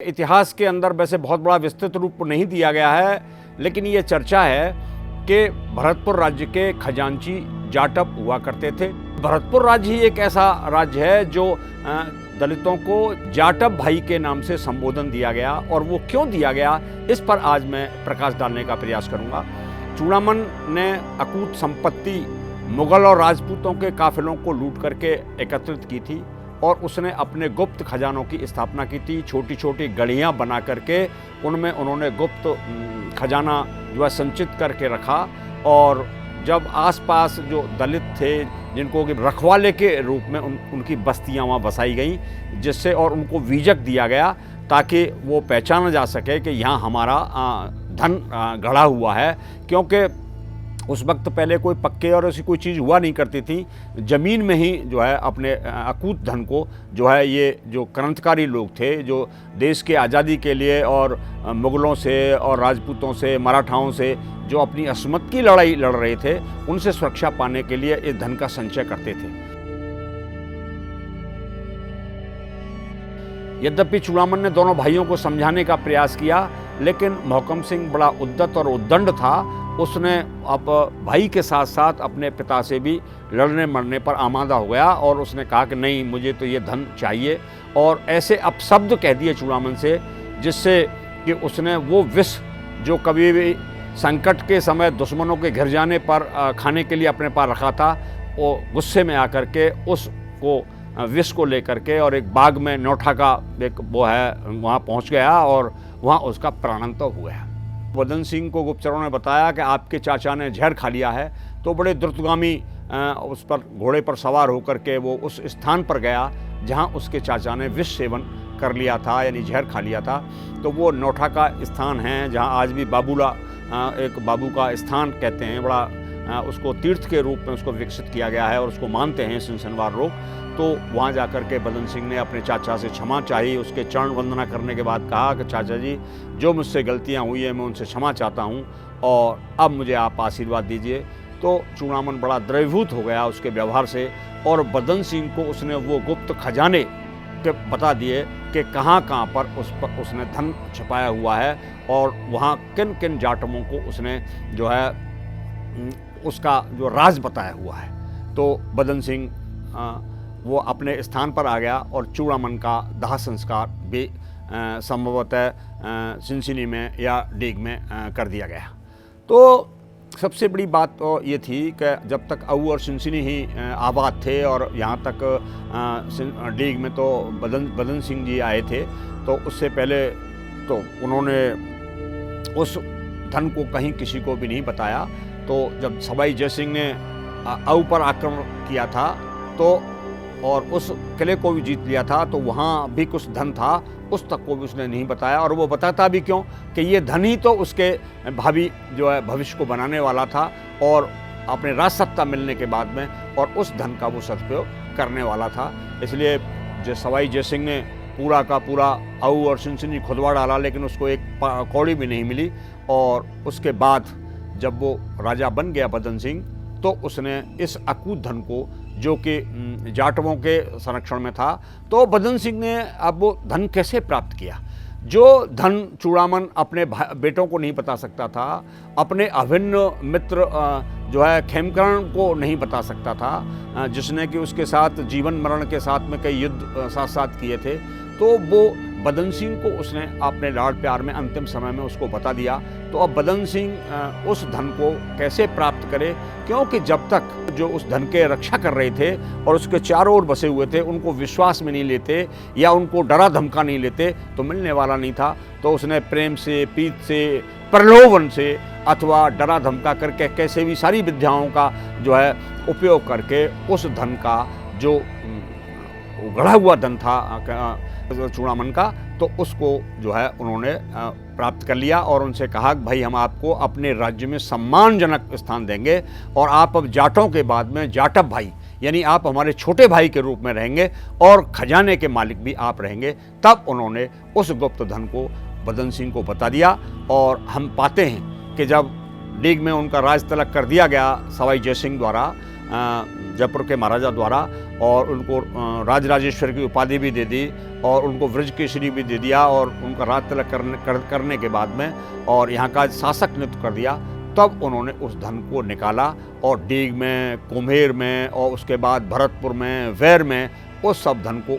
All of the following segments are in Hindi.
इतिहास के अंदर वैसे बहुत बड़ा विस्तृत रूप नहीं दिया गया है, लेकिन ये चर्चा है कि भरतपुर राज्य के खजांची जाटव हुआ करते थे। भरतपुर राज्य ही एक ऐसा राज्य है जो दलितों को जाटव भाई के नाम से संबोधन दिया गया, और वो क्यों दिया गया इस पर आज मैं प्रकाश डालने का प्रयास करूंगा। चूड़ामन ने अकूत संपत्ति मुगल और राजपूतों के काफिलों को लूट करके एकत्रित की थी, और उसने अपने गुप्त खजानों की स्थापना की थी। छोटी छोटी गढ़ियाँ बना करके उनमें उन्होंने गुप्त खजाना जो है संचित करके रखा, और जब आसपास जो दलित थे जिनको कि रखवाले के रूप में उनकी बस्तियां वहाँ बसाई गई, जिससे और उनको वीजक दिया गया ताकि वो पहचाना जा सके कि यहाँ हमारा धन गढ़ा हुआ है। क्योंकि उस वक्त पहले कोई पक्के और ऐसी कोई चीज़ हुआ नहीं करती थी, ज़मीन में ही जो है अपने अकूत धन को जो है ये जो क्रांतिकारी लोग थे जो देश के आज़ादी के लिए और मुग़लों से और राजपूतों से मराठाओं से जो अपनी असमत की लड़ाई लड़ रहे थे, उनसे सुरक्षा पाने के लिए इस धन का संचय करते थे। यद्यपि चूड़ामन ने दोनों भाइयों को समझाने का प्रयास किया, लेकिन मोहकम सिंह बड़ा उद्दत और उद्दंड था। उसने अब भाई के साथ साथ अपने पिता से भी लड़ने मरने पर आमादा हो गया, और उसने कहा कि नहीं, मुझे तो ये धन चाहिए, और ऐसे अपशब्द कह दिए चूड़ामन से, जिससे कि उसने वो विष जो कभी भी संकट के समय दुश्मनों के घिर जाने पर खाने के लिए अपने पास रखा था, वो गुस्से में आकर के उसको विष को लेकर के और एक बाग में नौठा का एक वो है वहाँ पहुँच गया, और वहाँ उसका प्राणांत हुआ है। बदन सिंह को गुप्तचरों ने बताया कि आपके चाचा ने जहर खा लिया है, तो बड़े द्रुतगामी उस पर घोड़े पर सवार होकर के वो उस स्थान पर गया जहाँ उसके चाचा ने विष सेवन कर लिया था, यानी जहर खा लिया था। तो वो नौठा का स्थान है जहाँ आज भी बाबूला एक बाबू का स्थान कहते हैं, बड़ा उसको तीर्थ के रूप में उसको विकसित किया गया है और उसको मानते हैं सिनसनवार लोग। तो वहाँ जाकर के बदन सिंह ने अपने चाचा से क्षमा चाही। उसके चरण वंदना करने के बाद कहा कि चाचा जी, जो मुझसे गलतियाँ हुई हैं मैं उनसे क्षमा चाहता हूँ, और अब मुझे आप आशीर्वाद दीजिए। तो चूड़ामन बड़ा द्रवीभूत हो गया उसके व्यवहार से, और बदन सिंह को उसने वो गुप्त खजाने के बता दिए कि कहाँ पर उसने धन छिपाया हुआ है, और वहाँ किन किन जाटवों को उसने जो है उसका जो राज बताया हुआ है। तो बदन सिंह वो अपने स्थान पर आ गया, और चूड़ामन का दाह संस्कार भी संभवतः सिनसिनी में या डीग में कर दिया गया। तो सबसे बड़ी बात तो ये थी कि जब तक अऊ और सिनसिनी ही आबाद थे, और यहाँ तक डीग में तो बदन सिंह जी आए थे, तो उससे पहले तो उन्होंने उस धन को कहीं किसी को भी नहीं बताया। तो जब सवाई जयसिंह ने अऊ पर आक्रमण किया था तो और उस किले को भी जीत लिया था, तो वहाँ भी कुछ धन था, उस तक को भी उसने नहीं बताया। और वो बताता भी क्यों कि ये धन ही तो उसके भावी जो है भविष्य को बनाने वाला था, और अपने राज सत्ता मिलने के बाद में और उस धन का वो सदुपयोग करने वाला था। इसलिए जो सवाई जयसिंह ने पूरा का पूरा अऊ और सिनसिनी खुदवा डाला, लेकिन उसको एक कौड़ी भी नहीं मिली। और उसके बाद जब वो राजा बन गया बदन सिंह, तो उसने इस अकूत धन को जो कि जाटवों के संरक्षण में था, तो बदन सिंह ने अब वो धन कैसे प्राप्त किया, जो धन चूड़ामन अपने बेटों को नहीं बता सकता था, अपने अभिन्न मित्र जो है खेमकरण को नहीं बता सकता था, जिसने कि उसके साथ जीवन मरण के साथ में कई युद्ध साथ साथ किए थे। तो वो बदन सिंह को उसने अपने लाड प्यार में अंतिम समय में उसको बता दिया। तो अब बदन सिंह उस धन को कैसे प्राप्त करे, क्योंकि जब तक जो उस धन के रक्षा कर रहे थे और उसके चारों ओर बसे हुए थे, उनको विश्वास में नहीं लेते या उनको डरा धमका नहीं लेते, तो मिलने वाला नहीं था। तो उसने प्रेम से, पीत से, प्रलोभन से अथवा डरा धमका करके कैसे भी सारी विद्याओं का जो है उपयोग करके उस धन का जो गढ़ा हुआ धन था चूड़ामन का, तो उसको जो है उन्होंने प्राप्त कर लिया, और उनसे कहा कि भाई हम आपको अपने राज्य में सम्मानजनक स्थान देंगे, और आप अब जाटों के बाद में जाटव भाई यानी आप हमारे छोटे भाई के रूप में रहेंगे, और खजाने के मालिक भी आप रहेंगे। तब उन्होंने उस गुप्त धन को बदन सिंह को बता दिया, और हम पाते हैं कि जब डीग में उनका राज तलक कर दिया गया सवाई जयसिंह द्वारा, जयपुर के महाराजा द्वारा, और उनको राजराजेश्वर की उपाधि भी दे दी और उनको व्रज केसरी भी दे दिया और उनका राज तिलक करने के बाद में और यहाँ का शासक नियुक्त कर दिया। तब उन्होंने उस धन को निकाला और डीग में, कुम्हेर में और उसके बाद भरतपुर में, वैर में उस सब धन को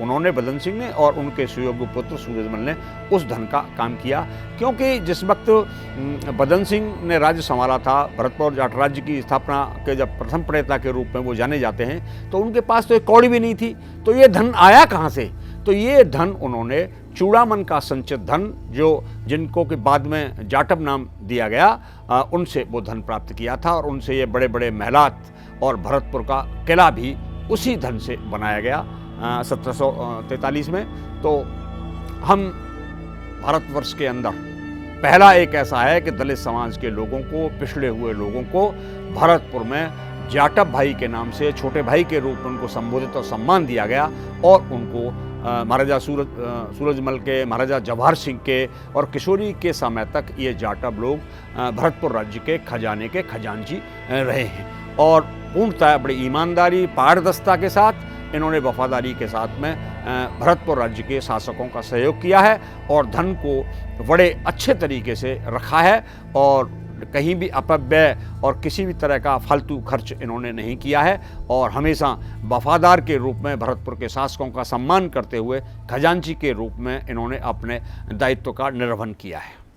उन्होंने, बदन सिंह ने और उनके सुयोग्य पुत्र सूरजमल ने उस धन का काम किया। क्योंकि जिस वक्त बदन सिंह ने राज्य संभाला था, भरतपुर और जाट राज्य की स्थापना के जब प्रथम प्रणेता के रूप में वो जाने जाते हैं, तो उनके पास तो एक कौड़ी भी नहीं थी। तो ये धन आया कहाँ से? तो ये धन उन्होंने चूड़ामन का संचित धन, जो जिनको के बाद में जाटव नाम दिया गया, उनसे वो धन प्राप्त किया था और उनसे ये बड़े बड़े महलात और भरतपुर का किला भी उसी धन से बनाया गया 1743 में। तो हम भारतवर्ष के अंदर पहला एक ऐसा है कि दलित समाज के लोगों को, पिछड़े हुए लोगों को भरतपुर में जाटव भाई के नाम से, छोटे भाई के रूप में उनको संबोधित और सम्मान दिया गया और उनको महाराजा सूरजमल के, महाराजा जवाहर सिंह के और किशोरी के समय तक ये जाटव लोग भरतपुर राज्य के खजाने के खजांची रहे हैं और पूर्णतः बड़ी ईमानदारी, पारदर्शिता के साथ, इन्होंने वफादारी के साथ में भरतपुर राज्य के शासकों का सहयोग किया है और धन को बड़े अच्छे तरीके से रखा है और कहीं भी अपव्यय और किसी भी तरह का फालतू खर्च इन्होंने नहीं किया है और हमेशा वफादार के रूप में भरतपुर के शासकों का सम्मान करते हुए खजांची के रूप में इन्होंने अपने दायित्व का निर्वहन किया है।